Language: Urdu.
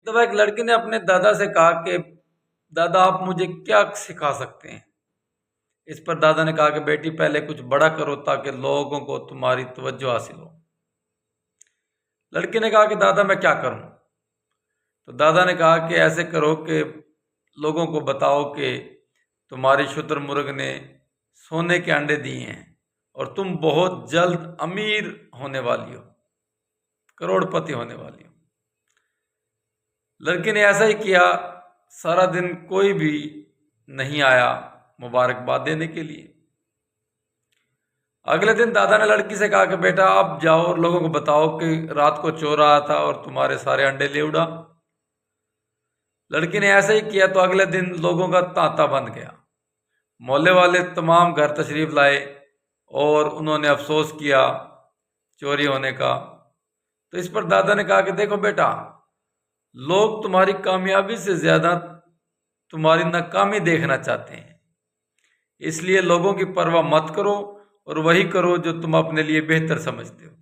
تو ایک لڑکی نے اپنے دادا سے کہا کہ دادا آپ مجھے کیا سکھا سکتے ہیں؟ اس پر دادا نے کہا کہ بیٹی پہلے کچھ بڑا کرو تاکہ لوگوں کو تمہاری توجہ حاصل ہو۔ لڑکی نے کہا کہ دادا میں کیا کروں؟ تو دادا نے کہا کہ ایسے کرو کہ لوگوں کو بتاؤ کہ تمہاری شتر مرغ نے سونے کے انڈے دیے ہیں اور تم بہت جلد امیر ہونے والی ہو، کروڑ پتی ہونے والی ہو۔ لڑکی نے ایسا ہی کیا، سارا دن کوئی بھی نہیں آیا مبارکباد دینے کے لیے۔ اگلے دن دادا نے لڑکی سے کہا کہ بیٹا آپ جاؤ اور لوگوں کو بتاؤ کہ رات کو چور آیا تھا اور تمہارے سارے انڈے لے اڑا۔ لڑکی نے ایسا ہی کیا تو اگلے دن لوگوں کا تانتا بن گیا، محلے والے تمام گھر تشریف لائے اور انہوں نے افسوس کیا چوری ہونے کا۔ تو اس پر دادا نے کہا کہ دیکھو بیٹا، لوگ تمہاری کامیابی سے زیادہ تمہاری ناکامی دیکھنا چاہتے ہیں، اس لیے لوگوں کی پرواہ مت کرو اور وہی کرو جو تم اپنے لیے بہتر سمجھتے ہو۔